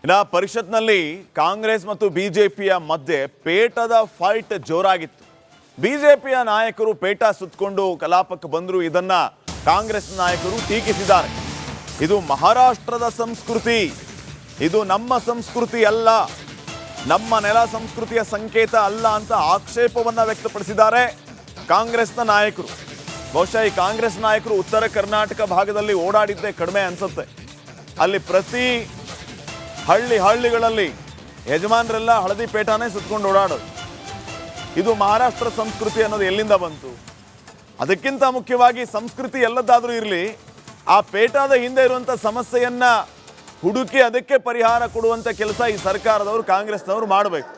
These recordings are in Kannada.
ಇನ್ನು ಪರಿಷತ್ನಲ್ಲಿ ಕಾಂಗ್ರೆಸ್ ಮತ್ತು ಬಿಜೆಪಿಯ ಮಧ್ಯೆ ಪೇಟದ ಫೈಟ್ ಜೋರಾಗಿತ್ತು. ಬಿಜೆಪಿಯ ನಾಯಕರು ಪೇಟ ಸುತ್ತಕೊಂಡು ಕಲಾಪಕ್ಕೆ ಬಂದರು. ಇದನ್ನ ಕಾಂಗ್ರೆಸ್ ನಾಯಕರು ಟೀಕಿಸಿದ್ದಾರೆ. ಇದು ಮಹಾರಾಷ್ಟ್ರದ ಸಂಸ್ಕೃತಿ, ಇದು ನಮ್ಮ ಸಂಸ್ಕೃತಿ ಅಲ್ಲ, ನಮ್ಮ ನೆಲ ಸಂಸ್ಕೃತಿಯ ಸಂಕೇತ ಅಲ್ಲ ಅಂತ ಆಕ್ಷೇಪವನ್ನ ವ್ಯಕ್ತಪಡಿಸಿದ್ದಾರೆ ಕಾಂಗ್ರೆಸ್ನ ನಾಯಕರು. ಬಹುಶಃ ಈ ಕಾಂಗ್ರೆಸ್ ನಾಯಕರು ಉತ್ತರ ಕರ್ನಾಟಕ ಭಾಗದಲ್ಲಿ ಓಡಾಡಿದ್ದೇ ಕಡಿಮೆ ಅನ್ಸುತ್ತೆ. ಅಲ್ಲಿ ಪ್ರತಿ ಹಳ್ಳಿಗಳಲ್ಲಿ ಯಜಮಾನರೆಲ್ಲ ಹಳದಿ ಪೇಟಾನೇ ಸುತ್ಕೊಂಡು ಓಡಾಡೋದು. ಇದು ಮಹಾರಾಷ್ಟ್ರ ಸಂಸ್ಕೃತಿ ಅನ್ನೋದು ಎಲ್ಲಿಂದ ಬಂತು? ಅದಕ್ಕಿಂತ ಮುಖ್ಯವಾಗಿ ಸಂಸ್ಕೃತಿ ಎಲ್ಲದಾದ್ರೂ ಇರಲಿ, ಆ ಪೇಟಾದ ಹಿಂದೆ ಇರುವಂಥ ಸಮಸ್ಯೆಯನ್ನ ಹುಡುಕಿ ಅದಕ್ಕೆ ಪರಿಹಾರ ಕೊಡುವಂಥ ಕೆಲಸ ಈ ಸರ್ಕಾರದವರು, ಕಾಂಗ್ರೆಸ್ನವರು ಮಾಡಬೇಕು.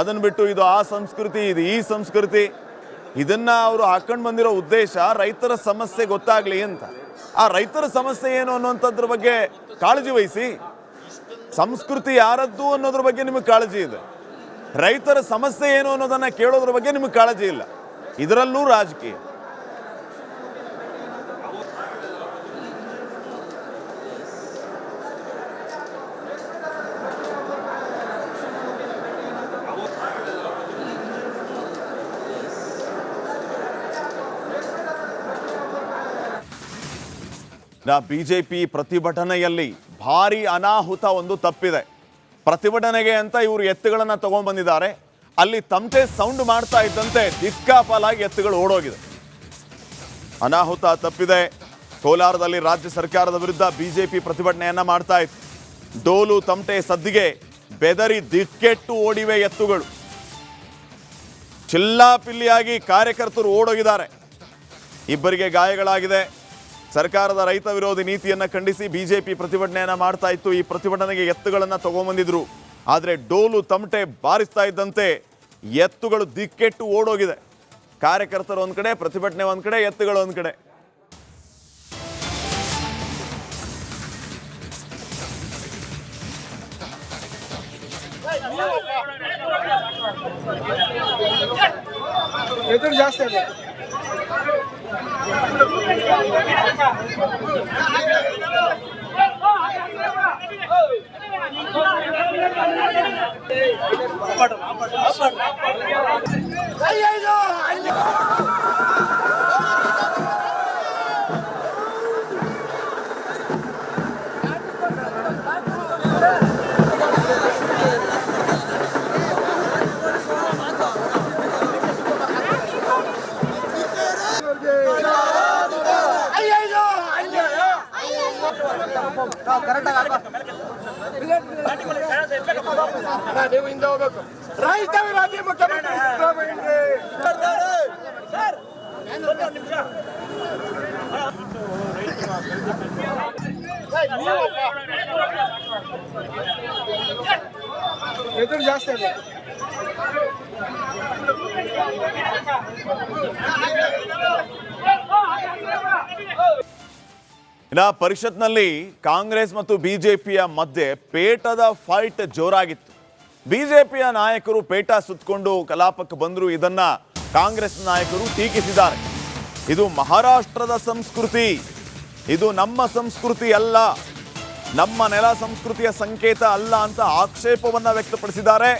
ಅದನ್ನು ಬಿಟ್ಟು ಇದು ಆ ಸಂಸ್ಕೃತಿ, ಇದು ಈ ಸಂಸ್ಕೃತಿ, ಇದನ್ನ ಅವರು ಹಾಕೊಂಡು ಬಂದಿರೋ ಉದ್ದೇಶ ರೈತರ ಸಮಸ್ಯೆ ಗೊತ್ತಾಗ್ಲಿ ಅಂತ. ಆ ರೈತರ ಸಮಸ್ಯೆ ಏನು ಅನ್ನುವಂಥದ್ರ ಬಗ್ಗೆ ಕಾಳಜಿ ವಹಿಸಿ. ಸಂಸ್ಕೃತಿ ಯಾರದ್ದು ಅನ್ನೋದ್ರ ಬಗ್ಗೆ ನಿಮಗೆ ಕಾಳಜಿ ಇದೆ, ರೈತರ ಸಮಸ್ಯೆ ಏನು ಅನ್ನೋದನ್ನ ಕೇಳೋದ್ರ ಬಗ್ಗೆ ನಿಮಗೆ ಕಾಳಜಿ ಇಲ್ಲ. ಇದರಲ್ಲೂ ರಾಜಕೀಯ. ಬಿಜೆಪಿ ಪ್ರತಿಭಟನೆಯಲ್ಲಿ ಭಾರಿ ಅನಾಹುತ ಒಂದು ತಪ್ಪಿದೆ. ಪ್ರತಿಭಟನೆಗೆ ಅಂತ ಇವರು ಎತ್ತುಗಳನ್ನ ತಗೊಂಡ್ಬಂದಿದ್ದಾರೆ. ಅಲ್ಲಿ ತಮಟೆ ಸೌಂಡ್ ಮಾಡ್ತಾ ಇದ್ದಂತೆ ದಿಕ್ಕಾಪಾಲಾಗಿ ಎತ್ತುಗಳು ಓಡೋಗಿದೆ. ಅನಾಹುತ ತಪ್ಪಿದೆ. ಕೋಲಾರದಲ್ಲಿ ರಾಜ್ಯ ಸರ್ಕಾರದ ವಿರುದ್ಧ ಬಿಜೆಪಿ ಪ್ರತಿಭಟನೆಯನ್ನ ಮಾಡ್ತಾ ಇತ್ತು. ಡೋಲು ತಮಟೆ ಸದ್ದಿಗೆ ಬೆದರಿ ದಿಕ್ಕೆಟ್ಟು ಓಡಿವೆ ಎತ್ತುಗಳು. ಚಿಲ್ಲಾಪಿಲ್ಲಿಯಾಗಿ ಕಾರ್ಯಕರ್ತರು ಓಡೋಗಿದ್ದಾರೆ. ಇಬ್ಬರಿಗೆ ಗಾಯಗಳಾಗಿದೆ. ಸರ್ಕಾರದ ರೈತ ವಿರೋಧಿ ನೀತಿಯನ್ನ ಖಂಡಿಸಿ ಬಿಜೆಪಿ ಪ್ರತಿಭಟನೆಯನ್ನ ಮಾಡ್ತಾ ಇತ್ತು. ಈ ಪ್ರತಿಭಟನೆಗೆ ಎತ್ತುಗಳನ್ನ ತಗೊಂಡ್ಬಂದಿದ್ರು. ಆದರೆ ಡೋಲು ತಮಟೆ ಬಾರಿಸ್ತಾ ಇದ್ದಂತೆ ಎತ್ತುಗಳು ದಿಕ್ಕೆಟ್ಟು ಓಡೋಗಿದೆ. ಕಾರ್ಯಕರ್ತರು ಒಂದ್ ಕಡೆ, ಪ್ರತಿಭಟನೆ ಒಂದ್ ಕಡೆ, ಎತ್ತುಗಳು ಒಂದ್ ಕಡೆ. ಜಾಸ್ತಿ ಇದೆ. ರೈತ ವಿರೋಧಿ ಮುಖ್ಯಮಂತ್ರಿ ಎದುರು ಜಾಸ್ತಿ ಇದೆ. ಇನ್ನು ಪರಿಷತ್ನಲ್ಲಿ ಕಾಂಗ್ರೆಸ್ ಮತ್ತು ಬಿಜೆಪಿಯ ಮಧ್ಯೆ ಪೇಟದ ಫೈಟ್ ಜೋರಾಗಿತ್ತು. ಬಿಜೆಪಿಯ ನಾಯಕರು ಪೇಟ ಸುತ್ತಕೊಂಡು ಕಲಾಪಕ್ಕೆ ಬಂದರು. ಇದನ್ನ ಕಾಂಗ್ರೆಸ್ ನಾಯಕರು ಟೀಕಿಸಿದ್ದಾರೆ. ಇದು ಮಹಾರಾಷ್ಟ್ರದ ಸಂಸ್ಕೃತಿ, ಇದು ನಮ್ಮ ಸಂಸ್ಕೃತಿ ಅಲ್ಲ, ನಮ್ಮ ನೆಲ ಸಂಸ್ಕೃತಿಯ ಸಂಕೇತ ಅಲ್ಲ ಅಂತ ಆಕ್ಷೇಪವನ್ನ ವ್ಯಕ್ತಪಡಿಸಿದ್ದಾರೆ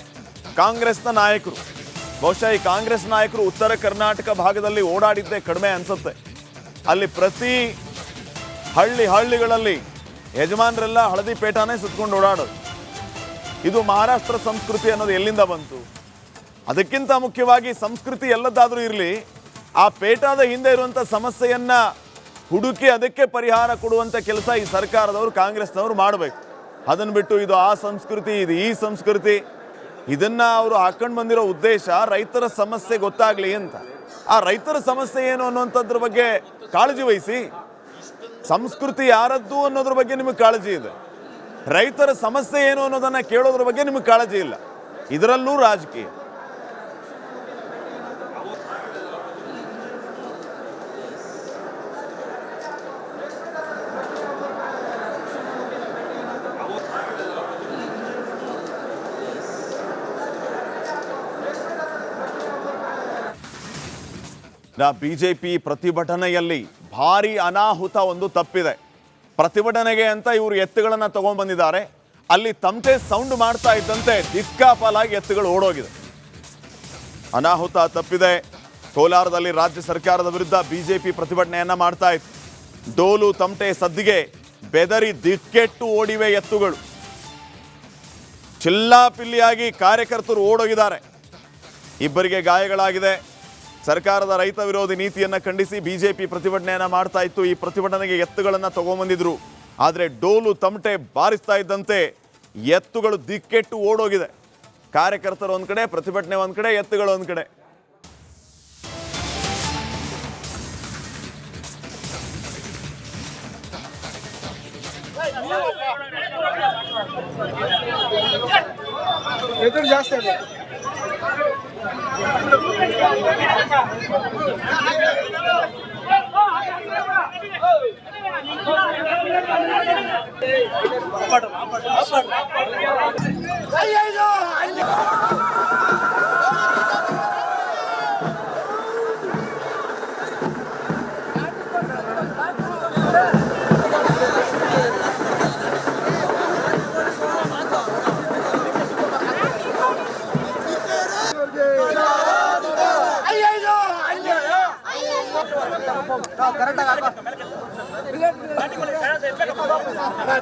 ಕಾಂಗ್ರೆಸ್ನ ನಾಯಕರು. ಬಹುಶಃ ಈ ಕಾಂಗ್ರೆಸ್ ನಾಯಕರು ಉತ್ತರ ಕರ್ನಾಟಕ ಭಾಗದಲ್ಲಿ ಓಡಾಡಿದ್ದೇ ಕಡಿಮೆ ಅನ್ಸುತ್ತೆ. ಅಲ್ಲಿ ಪ್ರತಿ ಹಳ್ಳಿಗಳಲ್ಲಿ ಯಜಮಾನರೆಲ್ಲ ಹಳದಿ ಪೇಟಾನೇ ಸುತ್ಕೊಂಡು ಓಡಾಡೋದು. ಇದು ಮಹಾರಾಷ್ಟ್ರ ಸಂಸ್ಕೃತಿ ಅನ್ನೋದು ಎಲ್ಲಿಂದ ಬಂತು? ಅದಕ್ಕಿಂತ ಮುಖ್ಯವಾಗಿ ಸಂಸ್ಕೃತಿ ಎಲ್ಲದಾದ್ರೂ ಇರಲಿ, ಆ ಪೇಟಾದ ಹಿಂದೆ ಇರುವಂಥ ಸಮಸ್ಯೆಯನ್ನ ಹುಡುಕಿ ಅದಕ್ಕೆ ಪರಿಹಾರ ಕೊಡುವಂಥ ಕೆಲಸ ಈ ಸರ್ಕಾರದವರು, ಕಾಂಗ್ರೆಸ್ನವರು ಮಾಡಬೇಕು. ಅದನ್ನು ಬಿಟ್ಟು ಇದು ಆ ಸಂಸ್ಕೃತಿ, ಇದು ಈ ಸಂಸ್ಕೃತಿ, ಇದನ್ನ ಅವರು ಹಾಕೊಂಡು ಬಂದಿರೋ ಉದ್ದೇಶ ರೈತರ ಸಮಸ್ಯೆ ಗೊತ್ತಾಗ್ಲಿ ಅಂತ. ಆ ರೈತರ ಸಮಸ್ಯೆ ಏನು ಅನ್ನುವಂಥದ್ರ ಬಗ್ಗೆ ಕಾಳಜಿ ವಹಿಸಿ. ಸಂಸ್ಕೃತಿ ಯಾರದ್ದು ಅನ್ನೋದ್ರ ಬಗ್ಗೆ ನಿಮಗೆ ಕಾಳಜಿ ಇದೆ, ರೈತರ ಸಮಸ್ಯೆ ಏನು ಅನ್ನೋದನ್ನ ಕೇಳೋದ್ರ ಬಗ್ಗೆ ನಿಮಗೆ ಕಾಳಜಿ ಇಲ್ಲ. ಇದರಲ್ಲೂ ರಾಜಕೀಯ. ಬಿಜೆಪಿ ಪ್ರತಿಭಟನೆಯಲ್ಲಿ ಭಾರಿ ಅನಾಹುತ ಒಂದು ತಪ್ಪಿದೆ. ಪ್ರತಿಭಟನೆಗೆ ಅಂತ ಇವರು ಎತ್ತುಗಳನ್ನ ತಗೊಂಡ್ಬಂದಿದ್ದಾರೆ. ಅಲ್ಲಿ ತಮಟೆ ಸೌಂಡ್ ಮಾಡ್ತಾ ಇದ್ದಂತೆ ದಿಕ್ಕಾಪಾಲಾಗಿ ಎತ್ತುಗಳು ಓಡೋಗಿದೆ. ಅನಾಹುತ ತಪ್ಪಿದೆ. ಕೋಲಾರದಲ್ಲಿ ರಾಜ್ಯ ಸರ್ಕಾರದ ವಿರುದ್ಧ ಬಿಜೆಪಿ ಪ್ರತಿಭಟನೆಯನ್ನ ಮಾಡ್ತಾ ಇತ್ತು. ಡೋಲು ತಮಟೆ ಸದ್ದಿಗೆ ಬೆದರಿ ದಿಕ್ಕೆಟ್ಟು ಓಡಿವೆ ಎತ್ತುಗಳು. ಚಿಲ್ಲಾಪಿಲ್ಲಿಯಾಗಿ ಕಾರ್ಯಕರ್ತರು ಓಡೋಗಿದ್ದಾರೆ. ಇಬ್ಬರಿಗೆ ಗಾಯಗಳಾಗಿದೆ. ಸರ್ಕಾರದ ರೈತ ವಿರೋಧಿ ನೀತಿಯನ್ನು ಖಂಡಿಸಿ ಬಿಜೆಪಿ ಪ್ರತಿಭಟನೆಯನ್ನ ಮಾಡ್ತಾ ಇತ್ತು. ಈ ಪ್ರತಿಭಟನೆಗೆ ಎತ್ತುಗಳನ್ನು ತಗೊಂಡ್ಬಂದಿದ್ರು. ಆದರೆ ಡೋಲು ತಮಟೆ ಬಾರಿಸ್ತಾ ಇದ್ದಂತೆ ಎತ್ತುಗಳು ದಿಕ್ಕೆಟ್ಟು ಓಡೋಗಿದೆ. ಕಾರ್ಯಕರ್ತರು ಒಂದ್ ಕಡೆ, ಪ್ರತಿಭಟನೆ ಒಂದ್ ಕಡೆ, ಎತ್ತುಗಳು ಒಂದ್ ಕಡೆ. ಎದುರು ಜಾಸ್ತಿ ಅಲ್ಲ.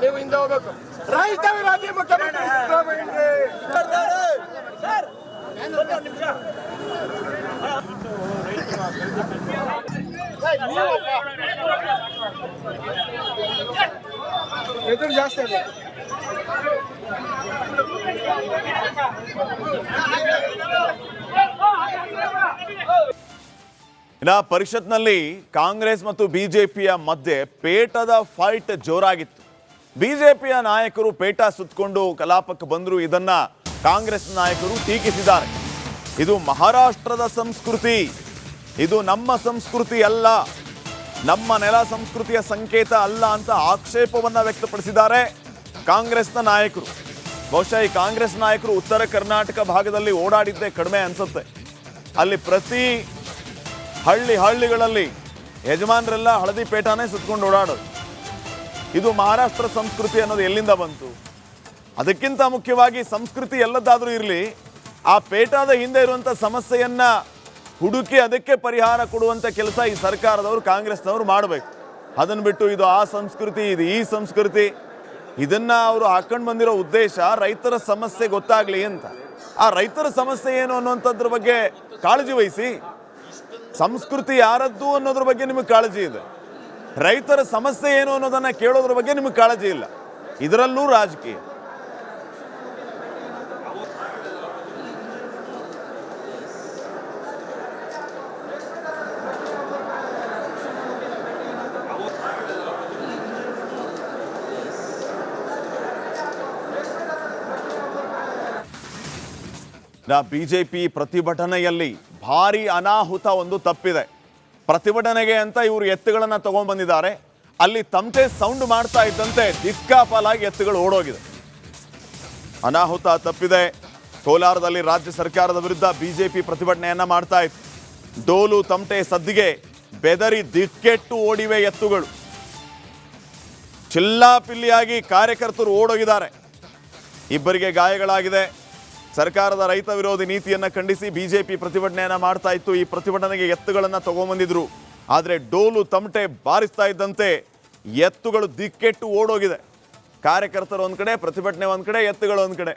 ನೀವು ಹಿಂದೆ ಹೋಗ್ಬೇಕು. ರೈತ ವಿರೋಧಿ ಮುಖ್ಯಮಂತ್ರಿ ಸಿದ್ದರಾಮಯ್ಯ ಎದುರು ಜಾಸ್ತಿ ಅಲ್ಲ. ಇನ್ನು ಪರಿಷತ್ನಲ್ಲಿ ಕಾಂಗ್ರೆಸ್ ಮತ್ತು ಬಿಜೆಪಿಯ ಮಧ್ಯೆ ಪೇಟದ ಫೈಟ್ ಜೋರಾಗಿತ್ತು. ಬಿಜೆಪಿಯ ನಾಯಕರು ಪೇಟ ಸುತ್ತಕೊಂಡು ಕಲಾಪಕ್ಕೆ ಬಂದರು. ಇದನ್ನ ಕಾಂಗ್ರೆಸ್ ನಾಯಕರು ಟೀಕಿಸಿದ್ದಾರೆ. ಇದು ಮಹಾರಾಷ್ಟ್ರದ ಸಂಸ್ಕೃತಿ, ಇದು ನಮ್ಮ ಸಂಸ್ಕೃತಿ ಅಲ್ಲ, ನಮ್ಮ ನೆಲ ಸಂಸ್ಕೃತಿಯ ಸಂಕೇತ ಅಲ್ಲ ಅಂತ ಆಕ್ಷೇಪವನ್ನ ವ್ಯಕ್ತಪಡಿಸಿದ್ದಾರೆ ಕಾಂಗ್ರೆಸ್ನ ನಾಯಕರು. ಬಹುಶಃ ಈ ಕಾಂಗ್ರೆಸ್ ನಾಯಕರು ಉತ್ತರ ಕರ್ನಾಟಕ ಭಾಗದಲ್ಲಿ ಓಡಾಡಿದ್ದೇ ಕಡಿಮೆ ಅನ್ಸುತ್ತೆ. ಅಲ್ಲಿ ಪ್ರತಿ ಹಳ್ಳಿಗಳಲ್ಲಿ ಯಜಮಾನರೆಲ್ಲ ಹಳದಿ ಪೇಟಾನೇ ಸುತ್ತಕೊಂಡು ಓಡಾಡೋದು. ಇದು ಮಹಾರಾಷ್ಟ್ರ ಸಂಸ್ಕೃತಿ ಅನ್ನೋದು ಎಲ್ಲಿಂದ ಬಂತು? ಅದಕ್ಕಿಂತ ಮುಖ್ಯವಾಗಿ ಸಂಸ್ಕೃತಿ ಎಲ್ಲದಾದ್ರೂ ಇರಲಿ, ಆ ಪೇಟಾದ ಹಿಂದೆ ಇರುವಂಥ ಸಮಸ್ಯೆಯನ್ನ ಹುಡುಕಿ ಅದಕ್ಕೆ ಪರಿಹಾರ ಕೊಡುವಂಥ ಕೆಲಸ ಈ ಸರ್ಕಾರದವರು, ಕಾಂಗ್ರೆಸ್ನವರು ಮಾಡಬೇಕು. ಅದನ್ನು ಬಿಟ್ಟು ಇದು ಆ ಸಂಸ್ಕೃತಿ, ಇದು ಈ ಸಂಸ್ಕೃತಿ, ಇದನ್ನ ಅವರು ಹಾಕೊಂಡು ಬಂದಿರೋ ಉದ್ದೇಶ ರೈತರ ಸಮಸ್ಯೆ ಗೊತ್ತಾಗ್ಲಿ ಅಂತ. ಆ ರೈತರ ಸಮಸ್ಯೆ ಏನು ಅನ್ನುವಂಥದ್ರ ಬಗ್ಗೆ ಕಾಳಜಿ ವಹಿಸಿ. ಸಂಸ್ಕೃತಿ ಯಾರದ್ದು ಅನ್ನೋದ್ರ ಬಗ್ಗೆ ನಿಮಗೆ ಕಾಳಜಿ ಇದೆ, ರೈತರ ಸಮಸ್ಯೆ ಏನು ಅನ್ನೋದನ್ನ ಕೇಳೋದ್ರ ಬಗ್ಗೆ ನಿಮಗೆ ಕಾಳಜಿ ಇಲ್ಲ. ಇದರಲ್ಲೂ ರಾಜಕೀಯ. ಬಿಜೆಪಿ ಪ್ರತಿಭಟನೆಯಲ್ಲಿ ಭಾರಿ ಅನಾಹುತ ಒಂದು ತಪ್ಪಿದೆ. ಪ್ರತಿಭಟನೆಗೆ ಅಂತ ಇವರು ಎತ್ತುಗಳನ್ನ ತಗೊಂಡ್ಬಂದಿದ್ದಾರೆ. ಅಲ್ಲಿ ತಮಟೆ ಸೌಂಡ್ ಮಾಡ್ತಾ ಇದ್ದಂತೆ ದಿಕ್ಕಾಪಾಲಾಗಿ ಎತ್ತುಗಳು ಓಡೋಗಿದೆ. ಅನಾಹುತ ತಪ್ಪಿದೆ. ಕೋಲಾರದಲ್ಲಿ ರಾಜ್ಯ ಸರ್ಕಾರದ ವಿರುದ್ಧ ಬಿಜೆಪಿ ಪ್ರತಿಭಟನೆಯನ್ನ ಮಾಡ್ತಾ ಇತ್ತು. ಡೋಲು ತಮಟೆ ಸದ್ದಿಗೆ ಬೆದರಿ ದಿಕ್ಕೆಟ್ಟು ಓಡಿವೆ ಎತ್ತುಗಳು. ಚಿಲ್ಲಾಪಿಲ್ಲಿಯಾಗಿ ಕಾರ್ಯಕರ್ತರು ಓಡೋಗಿದ್ದಾರೆ. ಇಬ್ಬರಿಗೆ ಗಾಯಗಳಾಗಿದೆ. ಸರ್ಕಾರದ ರೈತ ವಿರೋಧಿ ನೀತಿಯನ್ನು ಖಂಡಿಸಿ ಬಿಜೆಪಿ ಪ್ರತಿಭಟನೆಯನ್ನ ಮಾಡ್ತಾ ಇತ್ತು. ಈ ಪ್ರತಿಭಟನೆಗೆ ಎತ್ತುಗಳನ್ನು ತಗೊಂಡ್ಬಂದಿದ್ರು. ಆದರೆ ಡೋಲು ತಮಟೆ ಬಾರಿಸ್ತಾ ಇದ್ದಂತೆ ಎತ್ತುಗಳು ದಿಕ್ಕೆಟ್ಟು ಓಡೋಗಿದೆ. ಕಾರ್ಯಕರ್ತರು ಒಂದ್ ಕಡೆ, ಪ್ರತಿಭಟನೆ ಒಂದ್ ಕಡೆ, ಎತ್ತುಗಳು ಒಂದ್ ಕಡೆ.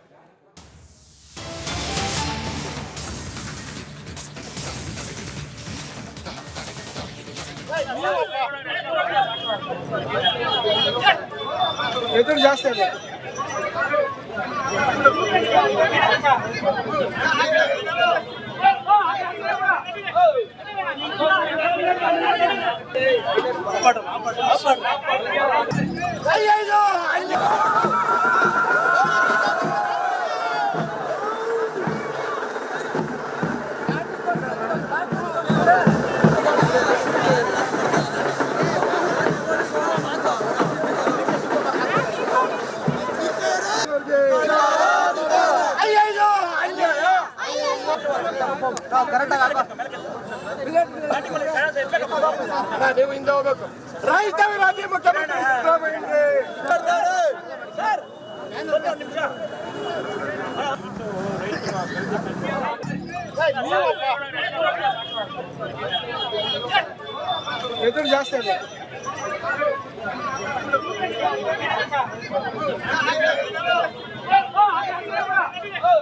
ಎದುರು ಜಾಸ್ತಿ ಅಲ್ಲ. ನೀವು ಹಿಂದೆ ಹೋಗ್ಬೇಕು. ರೈತ ವಿರೋಧಿ ಮುಖ್ಯಮಂತ್ರಿ ಸಿದ್ದರಾಮಯ್ಯ ಎದುರು ಜಾಸ್ತಿ ಇದೆ.